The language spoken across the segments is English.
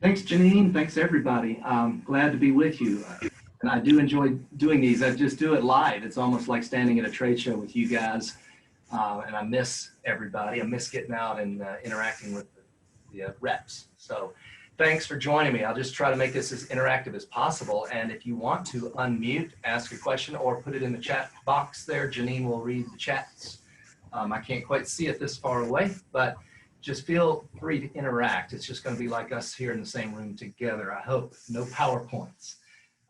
Thanks, Janine. Thanks, everybody. Glad to be with you. And I do enjoy doing these. I just do it live. It's almost like standing at a trade show with you guys. And I miss everybody. I miss getting out and interacting with the reps. So thanks for joining me. I'll just try to make this as interactive as possible. And if you want to unmute, ask a question, or put it in the chat box there, Janine will read the chats. I can't quite see it this far away, but just feel free to interact. It's just going to be like us here in the same room together, I hope. No PowerPoints.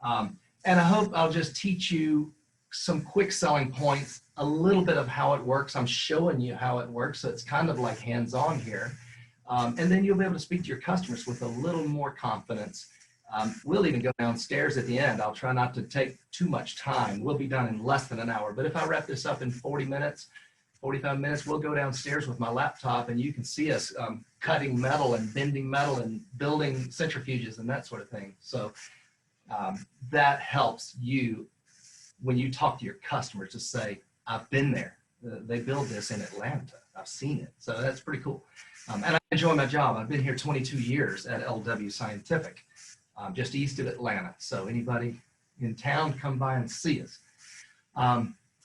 And I hope I'll just teach you some quick selling points, a little bit of how it works. I'm showing you how it works, so it's kind of like hands-on here. And then you'll be able to speak to your customers with a little more confidence. We'll even go downstairs at the end. I'll try not to take too much time. We'll be done in less than an hour. But if I wrap this up in 40 minutes, 45 minutes, we'll go downstairs with my laptop and you can see us cutting metal and bending metal and building centrifuges and that sort of thing. So that helps you when you talk to your customers to say, I've been there. They build this in Atlanta. I've seen it. So that's pretty cool. And I enjoy my job. I've been here 22 years at LW Scientific, just east of Atlanta. So anybody in town, come by and see us.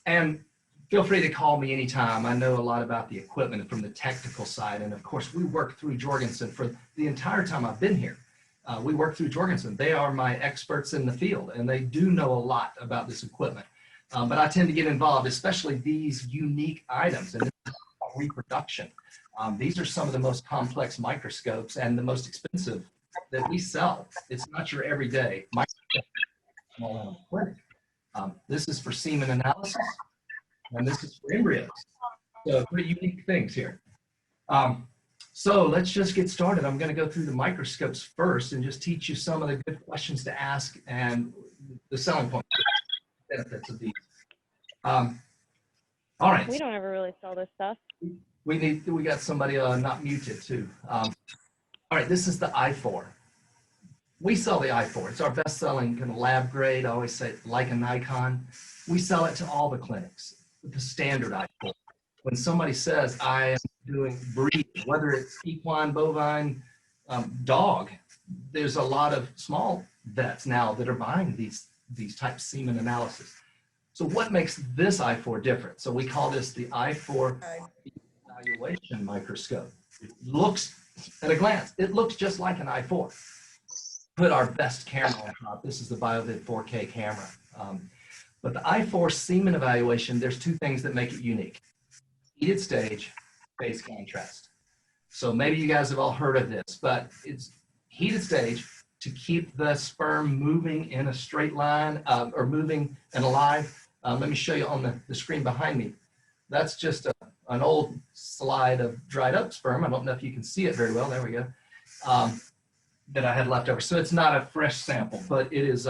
And feel free to call me anytime. I know a lot about the equipment from the technical side. And of course, we work through Jorgensen for the entire time I've been here. We work through Jorgensen. They are my experts in the field, and they do know a lot about this equipment. But I tend to get involved, especially these unique items, and this is reproduction. These are some of the most complex microscopes and the most expensive that we sell. It's not your everyday microscope. This is for semen analysis. And this is for embryos. So pretty unique things here. So let's just get started. I'm going to go through the microscopes first and just teach you some of the good questions to ask and the selling points, benefits of these. All right. We don't ever really sell this stuff. We got somebody not muted too. All right, this is the i4. We sell the i4. It's our best-selling kind of lab grade. I always say like a Nikon. We sell it to all the clinics. The standard i4. When somebody says I am doing breed, whether it's equine, bovine, dog, there's a lot of small vets now that are buying these type semen analysis. So what makes this i4 different? So we call this the i4 Evaluation Microscope. It looks, at a glance, it looks just like an i4. Put our best camera on top. This is the BioVID 4K camera. But the i4 semen evaluation, there's two things that make it unique. Heated stage, phase contrast. So maybe you guys have all heard of this, but it's heated stage to keep the sperm moving in a straight line or moving and alive. Let me show you on the screen behind me. That's just an old slide of dried up sperm. I don't know if you can see it very well. There we go. That I had left over. So it's not a fresh sample, but it is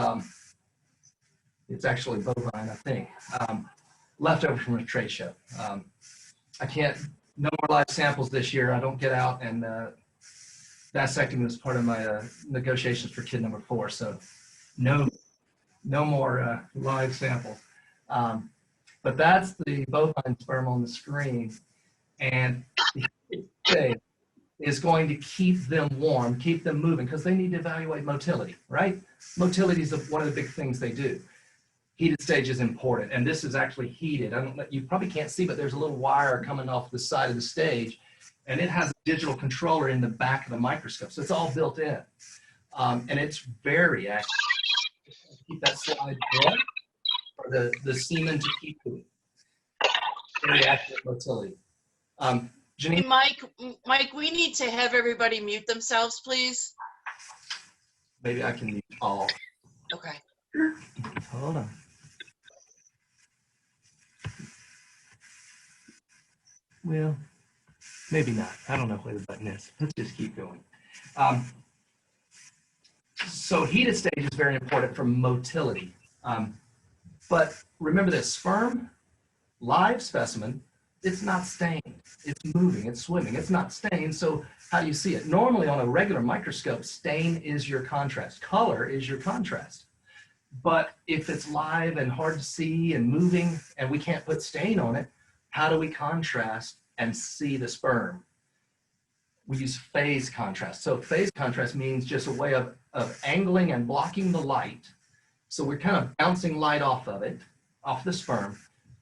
it's actually bovine, I think, left over from a trade show. I can't, no more live samples this year. I don't get out, and vasectomy was part of my negotiations for kid number 4. So no more live samples. But that's the bovine sperm on the screen, and the is going to keep them warm, keep them moving, because they need to evaluate motility, right? Motility is one of the big things they do. Heated stage is important, and this is actually heated. You probably can't see, but there's a little wire coming off the side of the stage, and it has a digital controller in the back of the microscope, so it's all built in. And it's very active. Keep that slide red for the semen to keep moving. Very active motility. Janine? Mike, we need to have everybody mute themselves, please. Maybe I can mute all. Okay. Hold on. Well, maybe not. I don't know where the button is. Let's just keep going. So heated stage is very important for motility. But remember this, sperm, live specimen, it's not stained. It's moving, it's swimming, it's not stained. So how do you see it? Normally on a regular microscope, stain is your contrast. Color is your contrast. But if it's live and hard to see and moving and we can't put stain on it, how do we contrast and see the sperm? we use phase contrast. So phase contrast means just a way of angling and blocking the light. So we're kind of bouncing light off of it, off the sperm,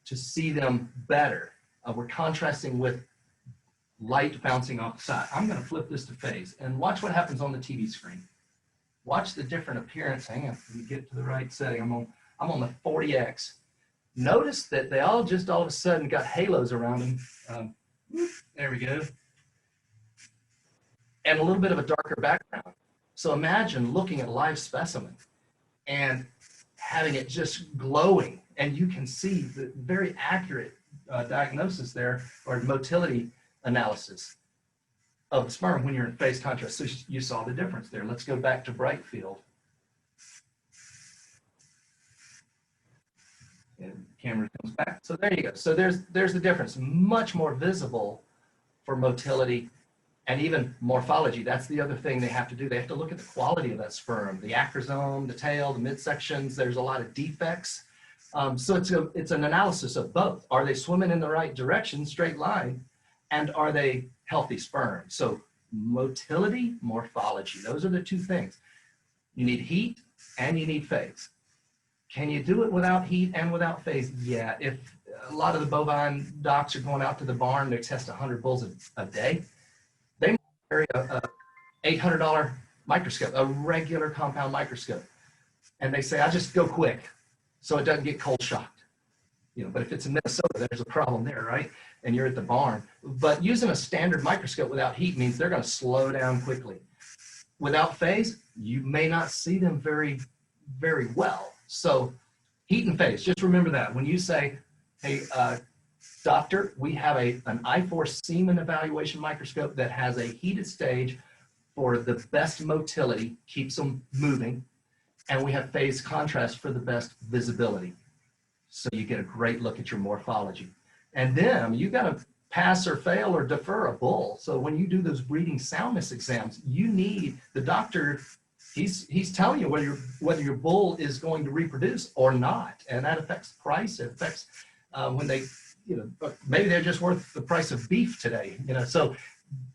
to see them better. We're contrasting with light bouncing off the side. I'm going to flip this to phase and watch what happens on the TV screen. Watch the different appearance. Hang on, let me get to the right setting. I'm on the 40X. Notice that they all of a sudden got halos around them. There we go. And a little bit of a darker background. So imagine looking at a live specimen and having it just glowing, and you can see the very accurate diagnosis there, or motility analysis of the sperm when you're in phase contrast. So you saw the difference there. Let's go back to bright field. And the camera comes back. So there you go. So there's the difference. Much more visible for motility and even morphology. That's the other thing they have to do. They have to look at the quality of that sperm, the acrosome, the tail, the midsections. There's a lot of defects. So it's an analysis of both. Are they swimming in the right direction, straight line, and are they healthy sperm? So motility, morphology, those are the two things. You need heat and you need phase. Can you do it without heat and without phase? Yeah, if a lot of the bovine docs are going out to the barn, they test 100 bulls a day. They might carry a $800 microscope, a regular compound microscope. And they say, I just go quick so it doesn't get cold shocked. You know, but if it's in Minnesota, there's a problem there, right? And you're at the barn. But using a standard microscope without heat means they're going to slow down quickly. Without phase, you may not see them very, very well. So heat and phase, just remember that. When you say, hey, doctor, we have an I4 Semen Evaluation Microscope that has a heated stage for the best motility, keeps them moving, and we have phase contrast for the best visibility. So you get a great look at your morphology. And then you got to pass or fail or defer a bull. So when you do those breeding soundness exams, you need the doctor, he's telling you whether your bull is going to reproduce or not. And that affects price. It affects when they, you know, maybe they're just worth the price of beef today, you know. So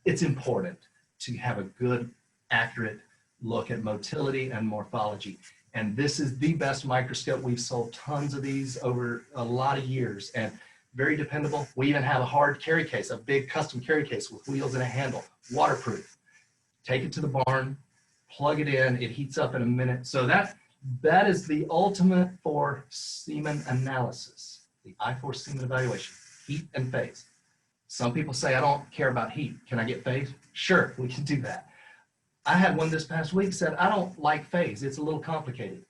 it's important to have a good, accurate look at motility and morphology. And this is the best microscope. We've sold tons of these over a lot of years, and very dependable. We even have a hard carry case, a big custom carry case with wheels and a handle, waterproof. Take it to the barn, plug it in, it heats up in a minute. So that is the ultimate for semen analysis, the I4 Semen Evaluation, heat and phase. Some people say, I don't care about heat. Can I get phase? Sure, we can do that. I had one this past week said, I don't like phase. It's a little complicated.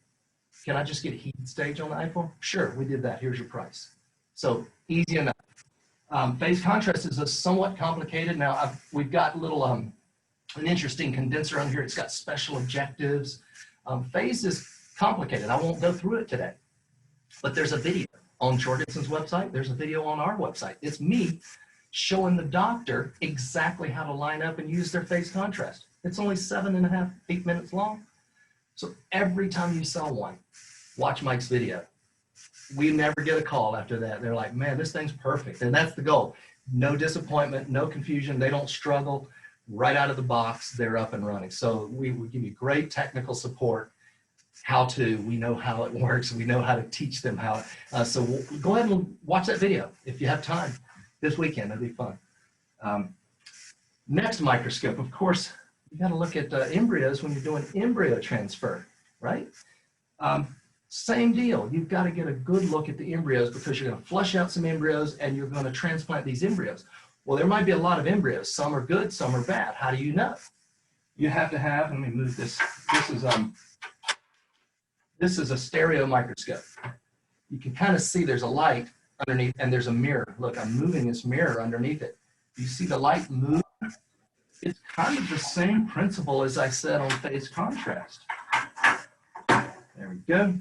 Can I just get a heated stage on the I4? Sure, we did that. Here's your price. So easy enough. Phase contrast is a somewhat complicated. Now we've got a little, an interesting condenser on here. It's got special objectives. Phase is complicated. I won't go through it today, but there's a video on Jorgensen's website. There's a video on our website. It's me showing the doctor exactly how to line up and use their phase contrast. It's only 7.5, 8 minutes long. So every time you sell one, watch Mike's video. We never get a call after that. They're like, man, this thing's perfect. And that's the goal. No disappointment, no confusion. They don't struggle. Right out of the box, they're up and running. So we give you great technical support. We know how it works. We know how to teach them how. So go ahead and watch that video if you have time this weekend. It'll be fun. Next microscope, of course, you got to look at embryos when you're doing embryo transfer, right? Same deal. You've got to get a good look at the embryos because you're going to flush out some embryos and you're going to transplant these embryos. Well, there might be a lot of embryos. Some are good, some are bad. How do you know? You have to have, let me move this. This is a stereo microscope. You can kind of see there's a light underneath and there's a mirror. Look, I'm moving this mirror underneath it. You see the light move? It's kind of the same principle as I said on phase contrast. There we go.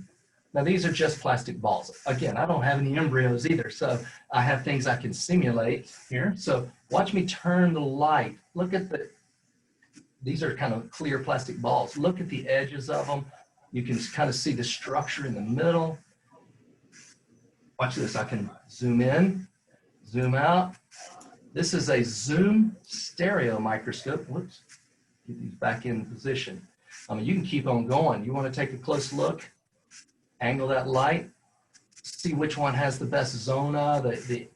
Now these are just plastic balls. Again, I don't have any embryos either, so I have things I can simulate here. So watch me turn the light. Look at these are kind of clear plastic balls. Look at the edges of them. You can kind of see the structure in the middle. Watch this, I can zoom in, zoom out. This is a zoom stereo microscope. Whoops, get these back in position. You can keep on going. You want to take a close look, angle that light, see which one has the best zona, the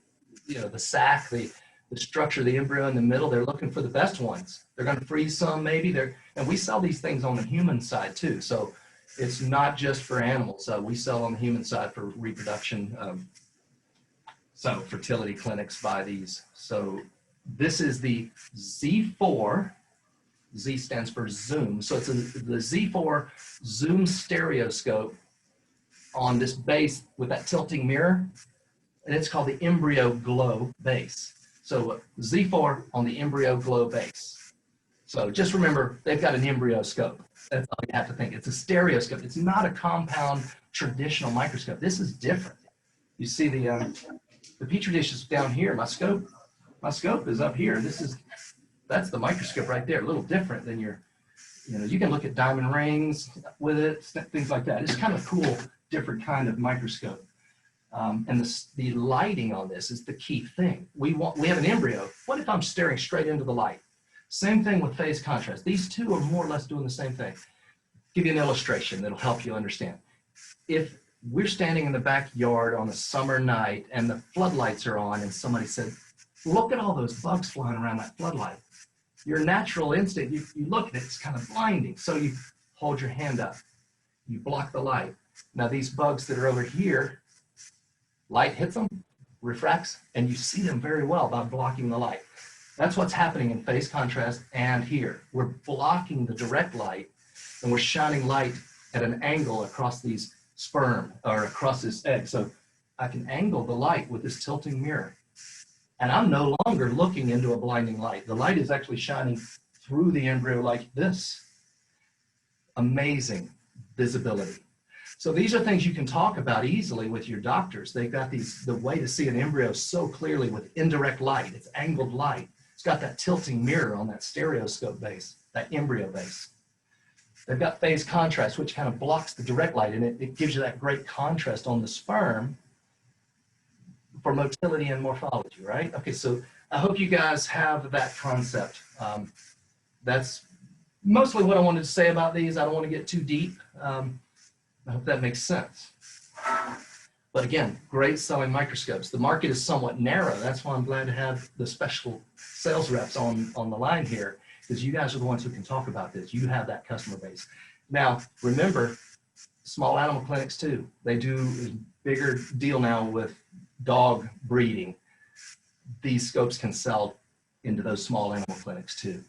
sac, the structure of the embryo in the middle. They're looking for the best ones. They're going to freeze some maybe. And we sell these things on the human side too. So it's not just for animals. We sell on the human side for reproduction. So fertility clinics buy these. So this is the Z4. Z stands for zoom. So it's the Z4 zoom stereoscope on this base with that tilting mirror. And it's called the Embryo-GLO base. So Z4 on the Embryo-GLO base. So just remember, they've got an embryo scope. That's all you have to think. It's a stereoscope. It's not a compound traditional microscope. This is different. You see the petri dish is down here. My scope is up here. That's the microscope right there. A little different than you can look at diamond rings with it, things like that. It's kind of cool, different kind of microscope. And the lighting on this is the key thing. We have an embryo. What if I'm staring straight into the light? Same thing with phase contrast. These two are more or less doing the same thing. Give you an illustration that'll help you understand. If we're standing in the backyard on a summer night and the floodlights are on and somebody said, look at all those bugs flying around that floodlight. Your natural instinct, you look at it, it's kind of blinding. So you hold your hand up, you block the light. Now these bugs that are over here, light hits them, refracts, and you see them very well by blocking the light. That's what's happening in phase contrast and here. We're blocking the direct light and we're shining light at an angle across these sperm or across this egg. So I can angle the light with this tilting mirror. And I'm no longer looking into a blinding light. The light is actually shining through the embryo like this. Amazing visibility. So these are things you can talk about easily with your doctors. They've got the way to see an embryo so clearly with indirect light. It's angled light. It's got that tilting mirror on that stereoscope base, that embryo base. They've got phase contrast, which kind of blocks the direct light, and it gives you that great contrast on the sperm for motility and morphology, right? Okay, so I hope you guys have that concept. That's mostly what I wanted to say about these. I don't want to get too deep. I hope that makes sense. But again, great selling microscopes. The market is somewhat narrow. That's why I'm glad to have the special sales reps on the line here, because you guys are the ones who can talk about this. You have that customer base. Now, remember, small animal clinics too. They do a bigger deal now with dog breeding. These scopes can sell into those small animal clinics too.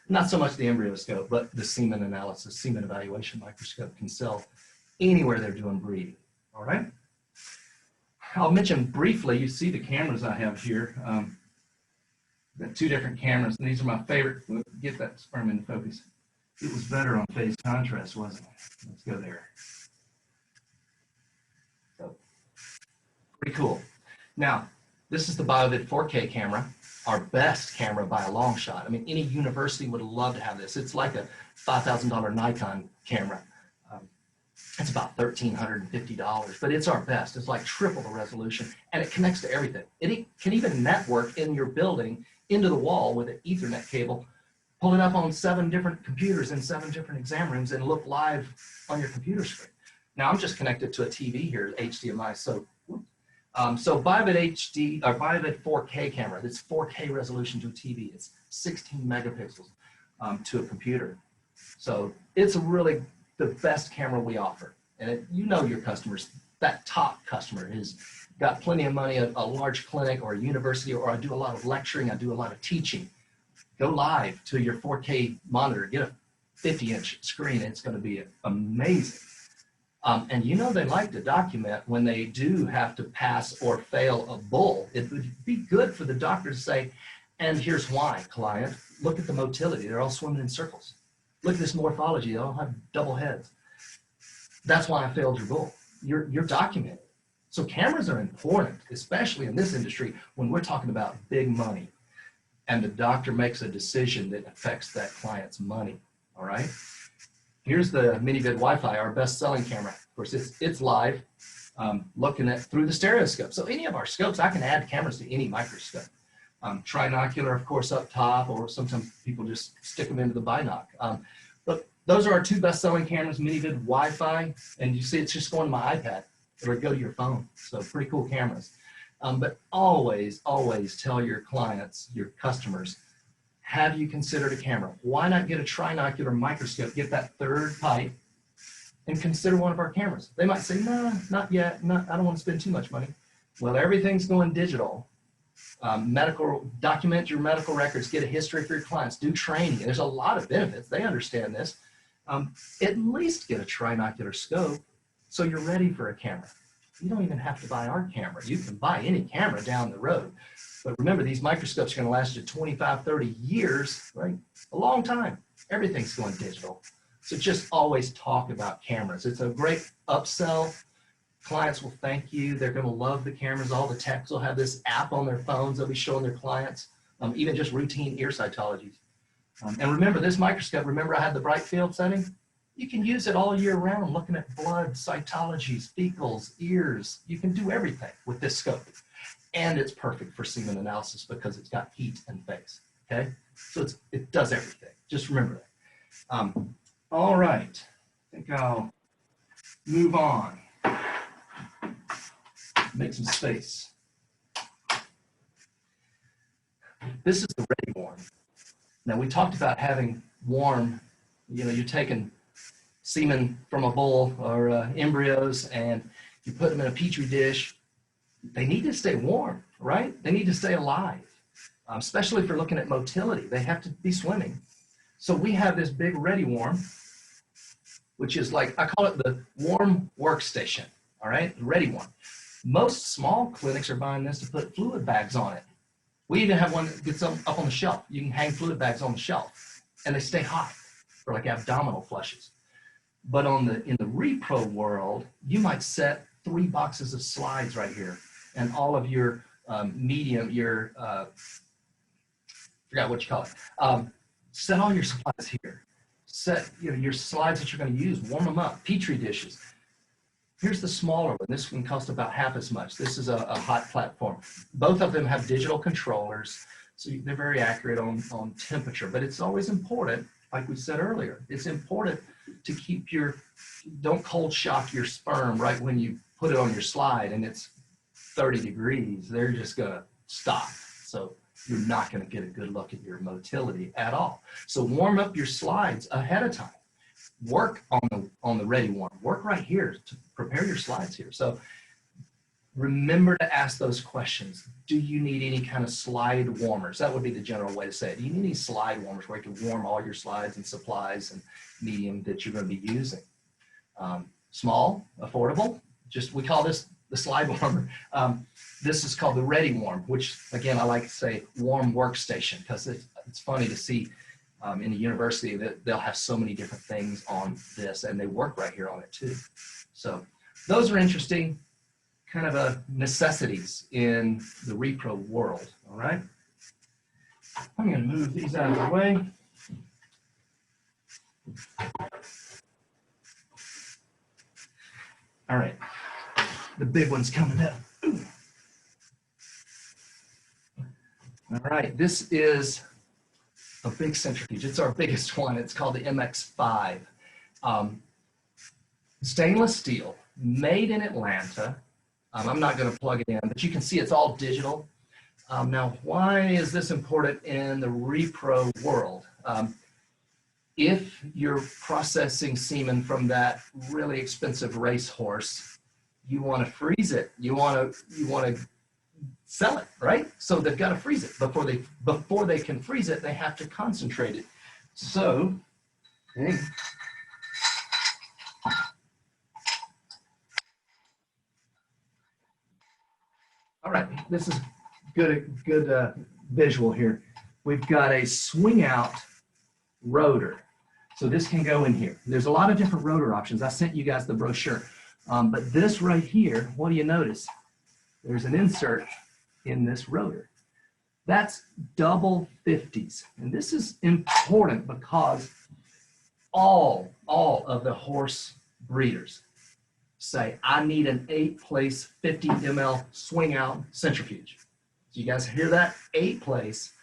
Not so much the embryo scope, but the semen analysis, semen evaluation microscope can sell anywhere they're doing breeding, all right? I'll mention briefly, you see the cameras I have here. Got two different cameras, and these are my favorite. Get that sperm into focus. It was better on phase contrast, wasn't it? Let's go there. So, pretty cool. Now, this is the BioVID 4K camera, our best camera by a long shot. I mean, any university would love to have this. It's like a $5,000 Nikon camera. It's about $1,350, but it's our best. It's like triple the resolution, and it connects to everything. It can even network in your building into the wall with an Ethernet cable, pull it up on 7 different computers in 7 different exam rooms, and look live on your computer screen. Now I'm just connected to a TV here, HDMI. So BioVID HD or BioVID 4K camera. It's 4K resolution to a TV. It's 16 megapixels to a computer. So it's really the best camera we offer. And you know your customers, that top customer has got plenty of money, a large clinic or a university, or I do a lot of lecturing, I do a lot of teaching. Go live to your 4K monitor, get a 50-inch screen, it's gonna be amazing. And you know they like to document when they do have to pass or fail a bull. It would be good for the doctor to say, and here's why, client, look at the motility, they're all swimming in circles. Look at this morphology, they all have double heads. That's why I failed your bull. You're documenting. So cameras are important, especially in this industry when we're talking about big money and the doctor makes a decision that affects that client's money, all right? Here's the MiniVID Wi-Fi, our best-selling camera. Of course, it's live, looking at through the stereoscope. So any of our scopes, I can add cameras to any microscope. Trinocular, of course, up top, or sometimes people just stick them into the binoc. But those are our two best-selling cameras, MiniVID Wi-Fi, and you see it's just going to my iPad, or go to your phone. So pretty cool cameras. But always, always tell your clients, your customers, have you considered a camera? Why not get a trinocular microscope, get that third pipe, and consider one of our cameras? They might say, no, not yet. I don't want to spend too much money. Well, everything's going digital. Document your medical records, get a history for your clients, do training. There's a lot of benefits. They understand this. At least get a trinocular scope so you're ready for a camera. You don't even have to buy our camera. You can buy any camera down the road. But remember, these microscopes are going to last you 25, 30 years, right? A long time. Everything's going digital. So just always talk about cameras. It's a great upsell. Clients will thank you. They're going to love the cameras. All the techs will have this app on their phones. They'll be showing their clients, even just routine ear cytologies. And remember this microscope, remember I had the bright field setting? You can use it all year round, looking at blood, cytologies, fecals, ears. You can do everything with this scope. And it's perfect for semen analysis because it's got heat and phase, okay? So it does everything. Just remember that. All right, I think I'll move on. Make some space. This is the ReadyWarm. Now we talked about having warm, you're taking semen from a bull or embryos and you put them in a petri dish. They need to stay warm, right? They need to stay alive, especially if you're looking at motility. They have to be swimming. So we have this big ReadyWarm, which is like, I call it the warm workstation, all right? ReadyWarm. Most small clinics are buying this to put fluid bags on it. We even have one that gets up on the shelf. You can hang fluid bags on the shelf and they stay hot for like abdominal flushes. But in the REPRO world, you might set 3 boxes of slides right here and all of your forgot what you call it. Set all your slides here. Set your slides that you're going to use, warm them up, petri dishes. Here's the smaller one. This one costs about half as much. This is a hot platform. Both of them have digital controllers, so they're very accurate on temperature. But it's always important, like we said earlier, it's important to keep don't cold shock your sperm right when you put it on your slide and it's 30 degrees. They're just going to stop. So you're not going to get a good look at your motility at all. So warm up your slides ahead of time. Work on the ReadyWarm. Work right here to prepare your slides here. So remember to ask those questions. Do you need any kind of slide warmers? That would be the general way to say it. Do you need any slide warmers where you can warm all your slides and supplies and medium that you're going to be using? Small, affordable. We call this the slide warmer. This is called the ReadyWarm, which again, I like to say warm workstation because it's funny to see in the university that they'll have so many different things on this and they work right here on it too. So those are interesting kind of necessities in the REPRO world, all right? I'm gonna move these out of the way. All right, the big one's coming up. All right, this is a big centrifuge. It's our biggest one. It's called the MX5. Stainless steel, made in Atlanta. I'm not going to plug it in, but you can see it's all digital. Now, why is this important in the REPRO world? If you're processing semen from that really expensive racehorse, you want to freeze it. You want to sell it, right? So they've got to freeze it. Before they can freeze it, they have to concentrate it. So, okay. All right, this is good visual here. We've got a swing out rotor. So this can go in here. There's a lot of different rotor options. I sent you guys the brochure. But this right here, what do you notice? There's an insert in this rotor. That's double 50s. And this is important because all of the horse breeders say, I need an 8-place 50 ml swing out centrifuge. So you guys hear that? 8-place,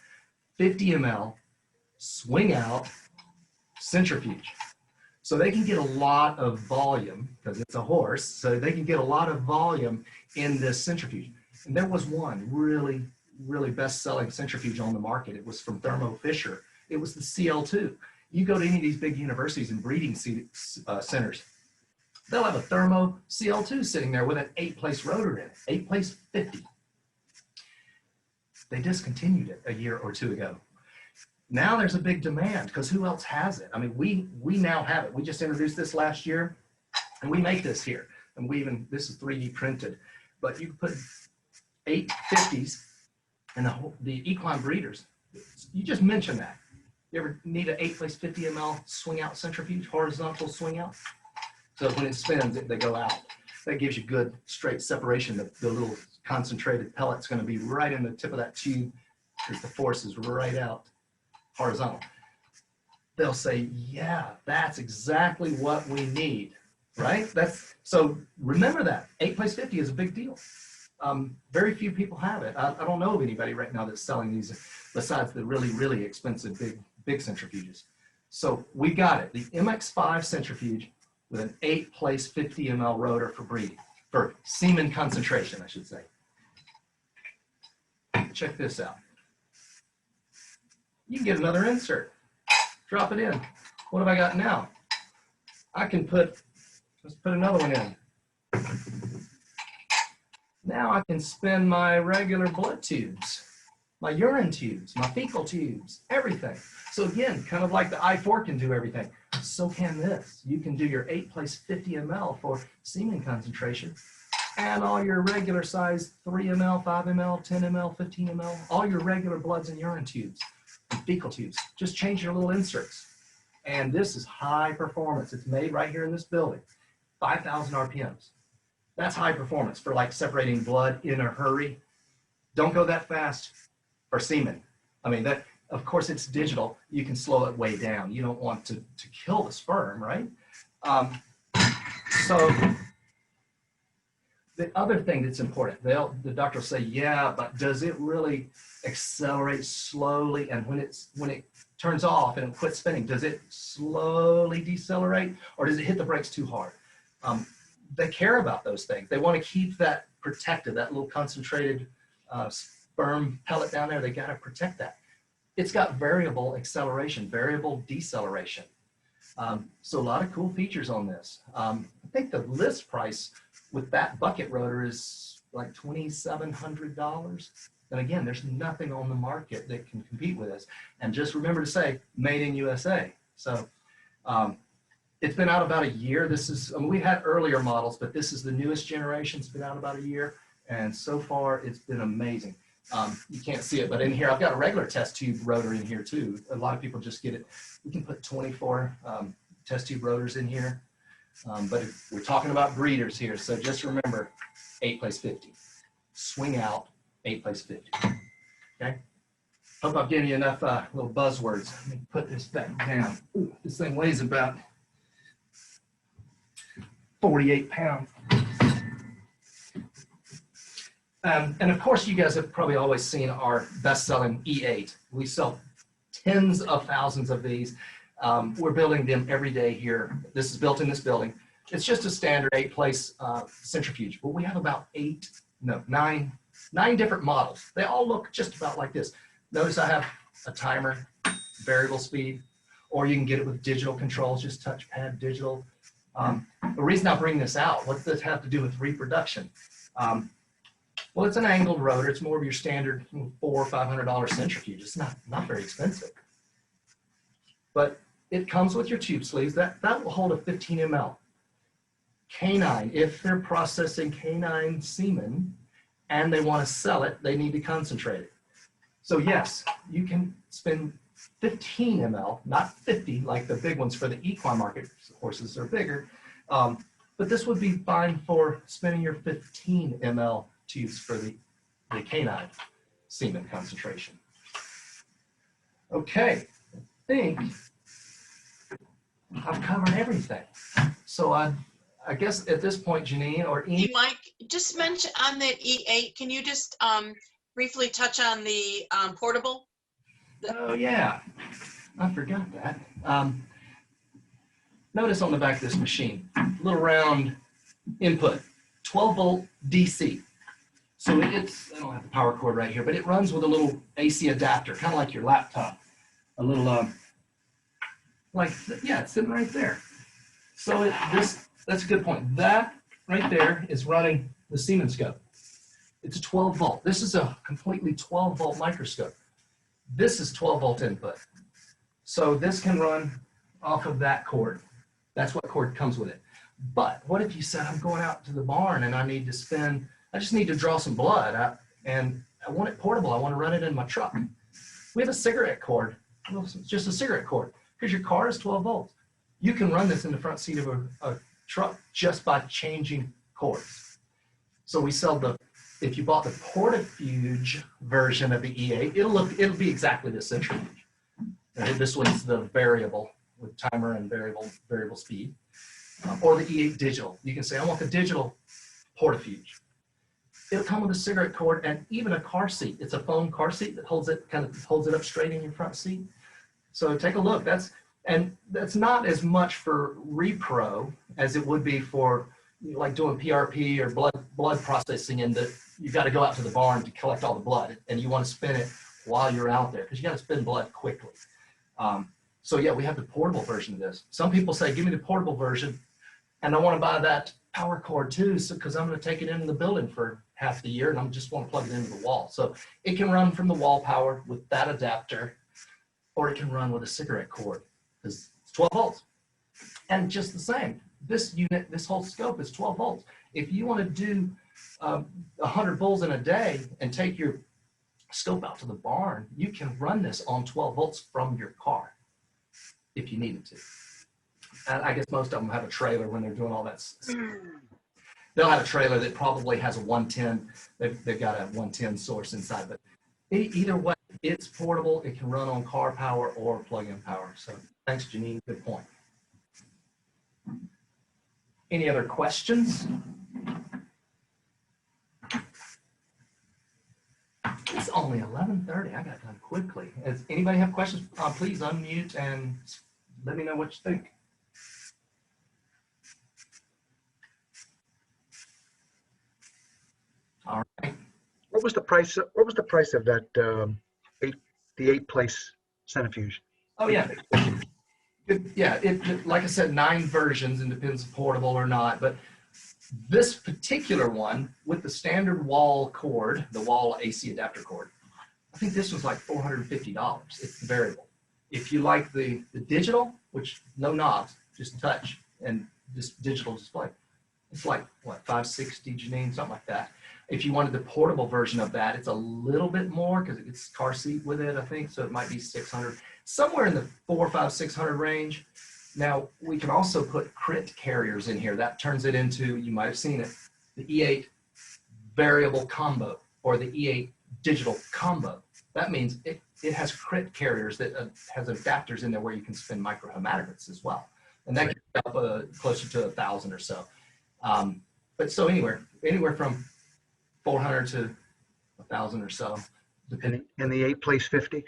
50 ml, swing out centrifuge. So they can get a lot of volume, because it's a horse, so they can get a lot of volume in this centrifuge. And there was one really, really best-selling centrifuge on the market. It was from Thermo Fisher. It was the CL2. You go to any of these big universities and breeding centers, they'll have a Thermo CL2 sitting there with an 8-place rotor in it, 8-place 50. They discontinued it a year or two ago. Now there's a big demand because who else has it? I mean, we now have it. We just introduced this last year, and we make this here. And this is 3D printed, but you can put 8 50s and the equine breeders. You just mentioned that. You ever need an 8-place 50 ml swing out centrifuge, horizontal swing out? So when it spins, they go out. That gives you good straight separation. The little concentrated pellet's going to be right in the tip of that tube because the force is right out horizontal. They'll say, yeah, that's exactly what we need, right? So remember that 8-place 50 is a big deal. Very few people have it. I don't know of anybody right now that's selling these besides the really, really expensive big centrifuges. So we got it, the MX5 Centrifuge with an 8-place 50 ml rotor for breeding, for semen concentration, I should say. Check this out. You can get another insert, drop it in. What have I got now? I can let's put another one in. Now I can spin my regular blood tubes, my urine tubes, my fecal tubes, everything. So again, kind of like the i4 can do everything, so can this. You can do your 8-place 50 ml for semen concentration and all your regular size 3 ml, 5 ml, 10 ml, 15 ml, all your regular bloods and urine tubes and fecal tubes. Just change your little inserts. And this is high performance. It's made right here in this building, 5,000 RPMs. That's high performance for like separating blood in a hurry. Don't go that fast for semen. I mean, that, of course, it's digital. You can slow it way down. You don't want to kill the sperm, right? So the other thing that's important, the doctor will say, yeah, but does it really accelerate slowly? And when it turns off and it quits spinning, does it slowly decelerate or does it hit the brakes too hard? They care about those things. They want to keep that protected, that little concentrated sperm pellet down there. They got to protect that. It's got variable acceleration, variable deceleration. So a lot of cool features on this. I think the list price with that bucket rotor is like $2,700. And again, there's nothing on the market that can compete with this. And just remember to say, made in USA. So it's been out about a year. We had earlier models, but this is the newest generation. It's been out about a year. And so far, it's been amazing. You can't see it, but in here, I've got a regular test tube rotor in here too. A lot of people just get it. We can put 24 test tube rotors in here. But we're talking about breeders here. So just remember 8-place 50. Swing out 8-place 50. Okay? Hope I've given you enough little buzzwords. Let me put this back down. Ooh, this thing weighs about 48 pounds. And of course, you guys have probably always seen our best-selling E8. We sell tens of thousands of these. We're building them every day here. This is built in this building. It's just a standard 8-place centrifuge, but we have about nine different models. They all look just about like this. Notice I have a timer, variable speed, or you can get it with digital controls, just touchpad digital. The reason I bring this out, what does this have to do with reproduction? Well, it's an angled rotor. It's more of your standard $400 or $500 centrifuge. It's not very expensive. But it comes with your tube sleeves. That will hold a 15 ml. Canine, if they're processing canine semen and they want to sell it, they need to concentrate it. So yes, you can spend 15 ml, not 50 like the big ones for the equine market. Horses are bigger. But this would be fine for spinning your 15 ml tubes for the canine semen concentration. Okay, I think I've covered everything. So I guess at this point, Janine or Ian. Hey, Mike, just mention on that E8, can you just briefly touch on the portable? Oh yeah, I forgot that. Notice on the back of this machine, little round input, 12 volt DC. So it's, I don't have the power cord right here, but it runs with a little AC adapter, kind of like your laptop. A little, yeah, it's sitting right there. So that's a good point. That right there is running the Semen scope. It's a 12 volt. This is a completely 12 volt microscope. This is 12 volt input. So this can run off of that cord. That's what cord comes with it. But what if you said, I'm going out to the barn and I just need to draw some blood and I want it portable. I want to run it in my truck. We have a cigarette cord, just a cigarette cord, because your car is 12 volts. You can run this in the front seat of a truck just by changing cords. So we sell if you bought the Portafuge version of the E8, it'll be exactly this centrifuge. This one's the variable with timer and variable speed, or the E8 digital. You can say, I want the digital Portafuge. It'll come with a cigarette cord and even a car seat. It's a foam car seat that holds it up straight in your front seat. So take a look. That's not as much for repro as it would be for like doing PRP or blood processing, in that you've got to go out to the barn to collect all the blood and you want to spin it while you're out there because you got to spin blood quickly. So yeah, we have the portable version of this. Some people say, give me the portable version, and I want to buy that power cord too, because I'm going to take it into the building for half the year and I just want to plug it into the wall. So it can run from the wall power with that adapter, or it can run with a cigarette cord because it's 12 volts. And just the same, this unit, this whole scope is 12 volts. If you want to do 100 bulls in a day and take your scope out to the barn, you can run this on 12 volts from your car if you needed to. And I guess most of them have a trailer when they're doing all that. They'll have a trailer that probably has a 110. They've got a 110 source inside. But either way, it's portable. It can run on car power or plug-in power. So thanks, Janine. Good point. Any other questions? It's only 11:30. I got done quickly. Does anybody have questions? Please unmute and let me know what you think. All right. What was the price? What was the price of that the 8-place centrifuge? Oh yeah, like I said, 9 versions, and depends if portable or not. But this particular one with the standard wall cord, the wall AC adapter cord, I think this was like $450. It's the variable. If you like the digital, which no knobs, just touch and just digital display, it's like what, $560, Janine, something like that. If you wanted the portable version of that, it's a little bit more because it's car seat with it, I think, so it might be $600, somewhere in the $400, $500, $600 range. Now, we can also put crit carriers in here. That turns it into, you might have seen it, the E8 variable combo or the E8 digital combo. That means it has crit carriers that has adapters in there where you can spin microhematocrits as well. And that gets up closer to 1,000 or so. But so anywhere from 400 to 1,000 or so, depending. And the 8-place 50?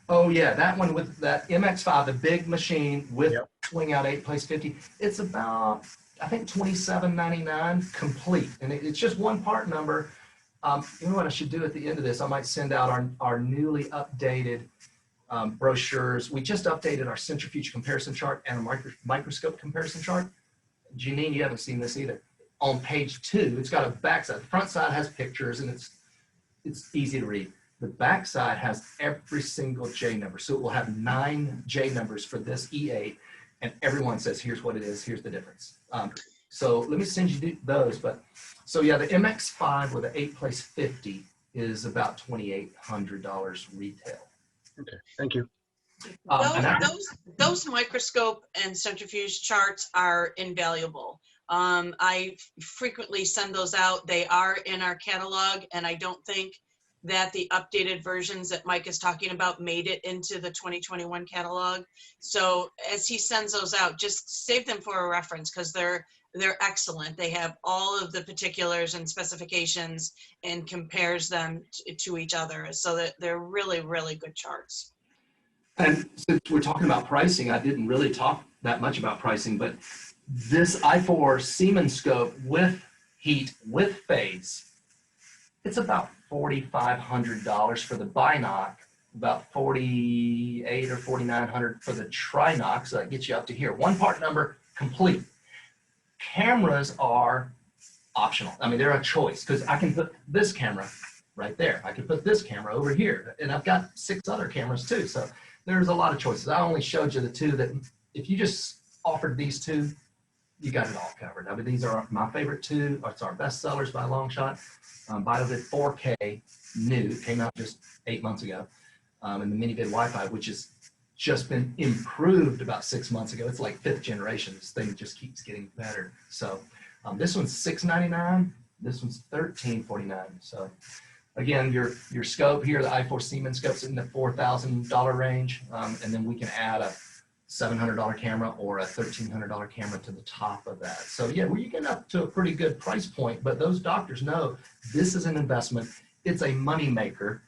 Oh yeah, that one with that MX5, the big machine with swing out 8-place 50. It's about, I think, $27.99 complete, and it's just one part number. You know what I should do at the end of this? I might send out our newly updated brochures. We just updated our centrifuge comparison chart and a microscope comparison chart. Janine, you haven't seen this either. On page 2, it's got a backside. The front side has pictures and it's easy to read. The backside has every single J number. So it will have 9 J numbers for this E8, and everyone says, here's what it is, here's the difference. So let me send you those. But so yeah, the MX5 with the 8-place 50 is about $2,800 retail. Okay, thank you. Those microscope and centrifuge charts are invaluable. I frequently send those out. They are in our catalog, and I don't think that the updated versions that Mike is talking about made it into the 2021 catalog. So as he sends those out, just save them for a reference, because they're they're excellent. They have all of the particulars and specifications and compares them to each other, so that they're really, really good charts. And since we're talking about pricing, I didn't really talk that much about pricing, but this i4 Semen scope with heat, with phase, it's about $4,500 for the binoc, about $4,800 or $4,900 for the trinoc, so that gets you up to here. One part number complete. Cameras are optional. I mean, they're a choice, because I can put this camera right there. I can put this camera over here, and I've got 6 other cameras too. So there's a lot of choices. I only showed you the 2 that if you just offered these 2, you got it all covered. I mean, these are my favorite 2. It's our best sellers by a long shot. BioVID 4K new, came out just 8 months ago. And the MiniVID Wi-Fi, which has just been improved about 6 months ago. It's like 5th generation. This thing just keeps getting better. So this one's $699. This one's $1349. So again, your scope here, the i4 Semen scope's in the $4,000 range. And then we can add a $700 camera or a $1,300 camera to the top of that. So yeah, we're getting up to a pretty good price point, but those doctors know this is an investment. It's a money maker.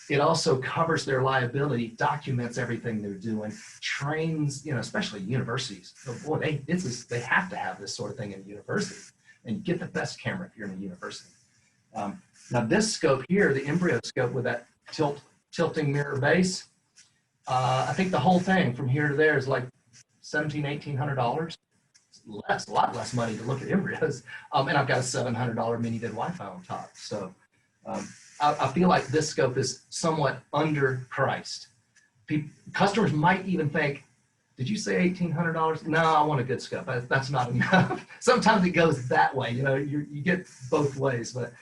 It also covers their liability, documents everything they're doing, trains, you know, especially universities. So boy, they have to have this sort of thing in a university, and get the best camera if you're in a university. Now this scope here, the embryo scope with that tilting mirror base, I think the whole thing from here to there is like $1,700, $1,800. A lot less money to look at embryos. And I've got a $700 MiniVID Wi-Fi on top. So I feel like this scope is somewhat underpriced. Customers might even think, did you say $1,800? No, I want a good scope. That's not enough. Sometimes it goes that way. You know, you get both ways, but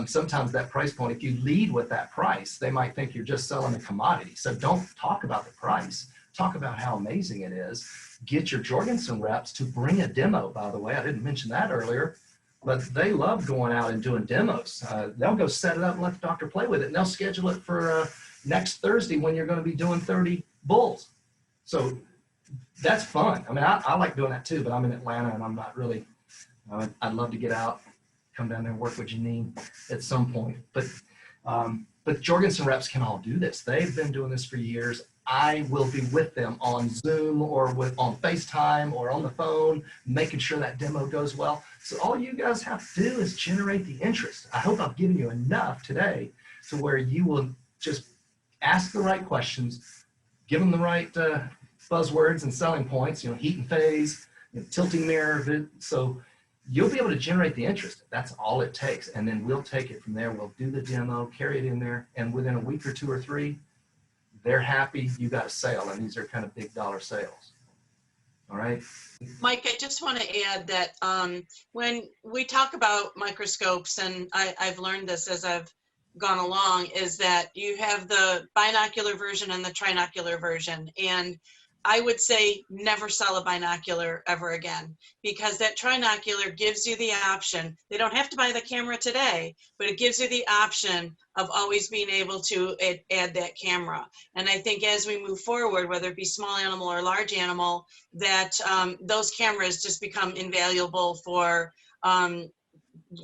sometimes that price point, if you lead with that price, they might think you're just selling a commodity. So don't talk about the price. Talk about how amazing it is. Get your Jorgensen reps to bring a demo, by the way. I didn't mention that earlier, but they love going out and doing demos. They'll go set it up and let the doctor play with it, and they'll schedule it for next Thursday when you're going to be doing 30 bulls. So that's fun. I mean, I like doing that too, but I'm in Atlanta and I'm not really, I'd love to get out, come down there and work with Janine at some point. But Jorgensen reps can all do this. They've been doing this for years. I will be with them on Zoom or on FaceTime or on the phone, making sure that demo goes well. So all you guys have to do is generate the interest. I hope I've given you enough today to where you will just ask the right questions, give them the right buzzwords and selling points, you know, heat and phase, you know, tilting mirror. So you'll be able to generate the interest. That's all it takes. And then we'll take it from there. We'll do the demo, carry it in there, and within a week or 2 or 3, they're happy, you got a sale, and these are kind of big dollar sales. All right. Mike, I just want to add that when we talk about microscopes, and I've learned this as I've gone along, is that you have the binocular version and the trinocular version. And I would say never sell a binocular ever again, because that trinocular gives you the option. They don't have to buy the camera today, but it gives you the option of always being able to add that camera. And I think as we move forward, whether it be small animal or large animal, that those cameras just become invaluable for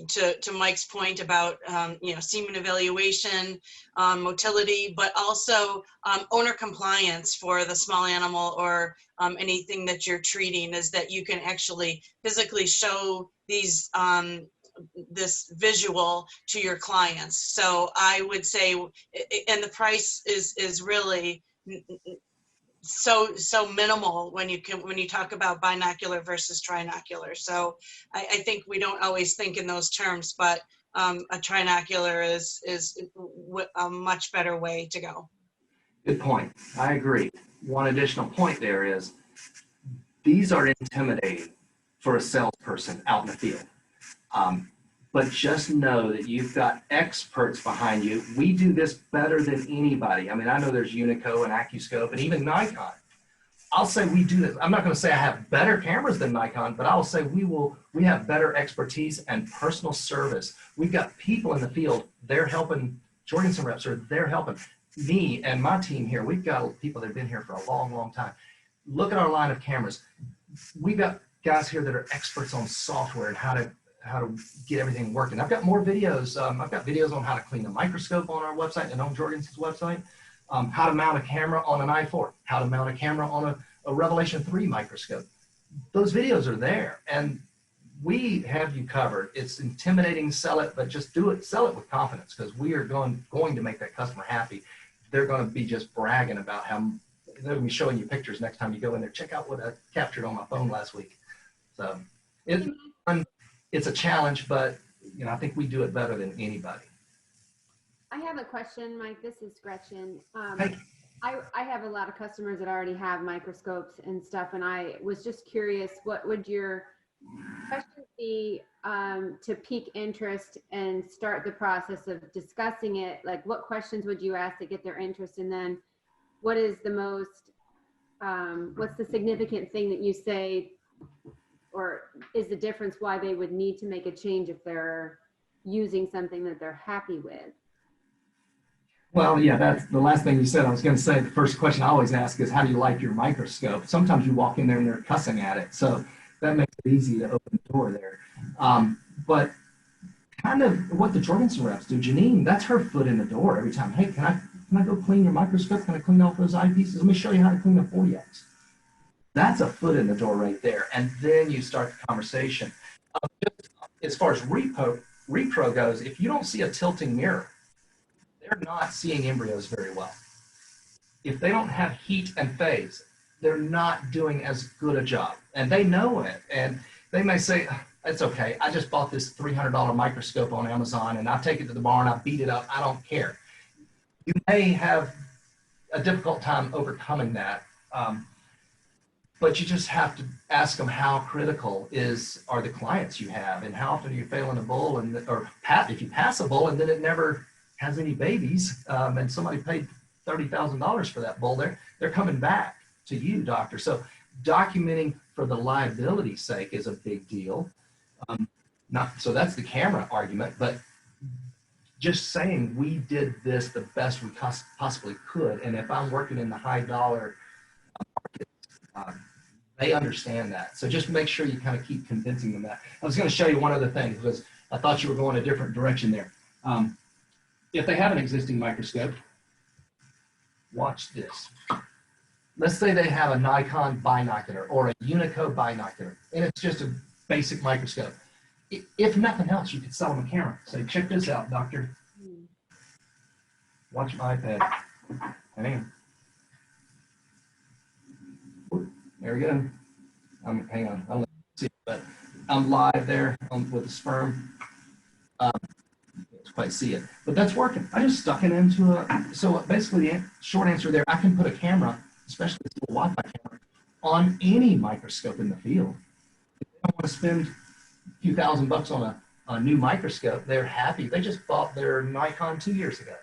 to Mike's point about you know, semen evaluation, motility, but also owner compliance for the small animal or anything that you're treating, is that you can actually physically show these this visual to your clients. So I would say, and the price is really so minimal when you talk about binocular versus trinocular. So I think we don't always think in those terms, but a trinocular is a much better way to go. Good point. I agree. One additional point there is these are intimidating for a salesperson out in the field. But just know that you've got experts behind you. We do this better than anybody. I mean, I know there's Unico and Accuscope and even Nikon. I'll say we do this. I'm not going to say I have better cameras than Nikon, but I will say we have better expertise and personal service. We've got people in the field. They're helping Jorgensen reps, or they're helping me and my team here. We've got people that have been here for a long, long time. Look at our line of cameras. We've got guys here that are experts on software and how to get everything working. I've got more videos. I've got videos on how to clean a microscope on our website and on Jorgensen's website, how to mount a camera on an i4, how to mount a camera on a Revelation 3 microscope. Those videos are there, and we have you covered. It's intimidating, sell it, but just do it, sell it with confidence, because we are going to make that customer happy. They're going to be just bragging about how they're going to be showing you pictures next time you go in there. Check out what I captured on my phone last week. So it's a challenge, but you know, I think we do it better than anybody. I have a question, Mike. This is Gretchen. Thank you. I have a lot of customers that already have microscopes and stuff, and I was just curious, what would your question be to pique interest and start the process of discussing it? Like, what questions would you ask to get their interest? And then what is the most, what's the significant thing that you say, or is the difference why they would need to make a change if they're using something that they're happy with? Well, yeah, that's the last thing you said. I was going to say the first question I always ask is, how do you like your microscope? Sometimes you walk in there and they're cussing at it. So that makes it easy to open the door there. But kind of what the Jorgensen reps do, Janine, that's her foot in the door every time. Hey, can I go clean your microscope? Can I clean off those eyepieces? Let me show you how to clean a 40X. That's a foot in the door right there. And then you start the conversation. As far as repro goes, if you don't see a tilting mirror, they're not seeing embryos very well. If they don't have heat and phase, they're not doing as good a job. And they know it. And they may say, it's okay, I just bought this $300 microscope on Amazon and I take it to the barn, I beat it up, I don't care. You may have a difficult time overcoming that. But you just have to ask them how critical are the clients you have, and how often are you failing a bull, or if you pass a bull and then it never has any babies, and somebody paid $30,000 for that bull, they're coming back to you, doctor. So documenting for the liability sake is a big deal. So that's the camera argument, but just saying we did this the best we possibly could, and if I'm working in the high dollar market, they understand that. So just make sure you kind of keep convincing them that. I was going to show you one other thing, because I thought you were going a different direction there. If they have an existing microscope, watch this. Let's say they have a Nikon binocular or a Unico binocular, and it's just a basic microscope. If nothing else, you could sell them a camera. Say, check this out, doctor. Watch my iPad. Hang on. There we go. Hang on. I'll let you see, but I'm live there with the sperm. Quite see it, but that's working. I just stuck it into so basically the short answer there, I can put a camera, especially this little Wi-Fi camera, on any microscope in the field. If they don't want to spend a few $1,000 on a new microscope, they're happy. They just bought their Nikon 2 years ago.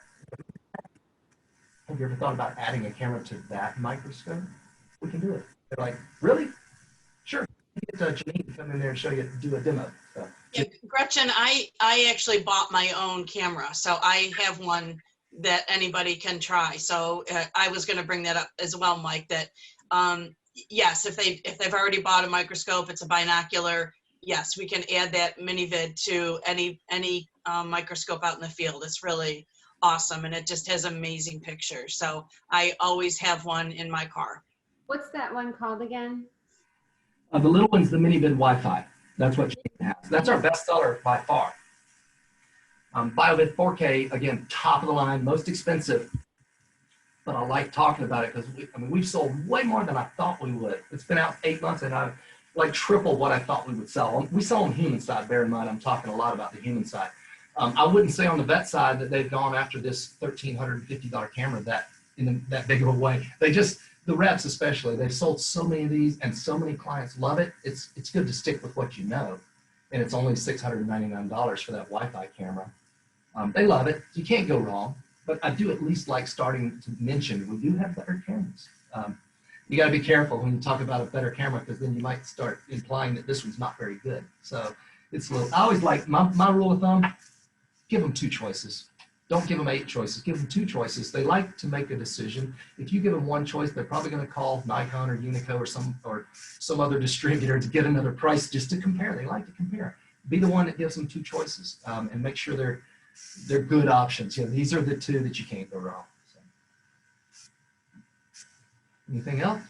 Have you ever thought about adding a camera to that microscope? We can do it. They're like, really? Sure. Get Janine to come in there and show you, do a demo. So, yeah, Gretchen, I actually bought my own camera, so I have one that anybody can try. So I was going to bring that up as well, Mike, that yes, if they've already bought a microscope, it's a binocular, yes, we can add that MiniVID to any microscope out in the field. It's really awesome, and it just has amazing pictures. So I always have one in my car. What's that one called again? the little one's the MiniVID Wi-Fi. That's what Janine has. That's our best seller by far. BioVID 4K, again, top of the line, most expensive. But I like talking about it because we've sold way more than I thought we would. It's been out 8 months and I've like triple what I thought we would sell. We sell on the human side. Bear in mind, I'm talking a lot about the human side. I wouldn't say on the vet side that they've gone after this $1,350 camera that big of a way. They just, the reps especially, they've sold so many of these and so many clients love it. It's good to stick with what you know. And it's only $699 for that Wi-Fi camera. They love it. You can't go wrong. But I do at least like starting to mention we do have better cameras. You got to be careful when you talk about a better camera because then you might start implying that this one's not very good. So it's a little, I always like, my rule of thumb, give them two choices. Don't give them 8 choices. Give them 2 choices. They like to make a decision. If you give them 1 choice, they're probably going to call Nikon or Unico or some other distributor to get another price just to compare. They like to compare. Be the one that gives them 2 choices and make sure they're good options. You know, these are the 2 that you can't go wrong. So. Anything else?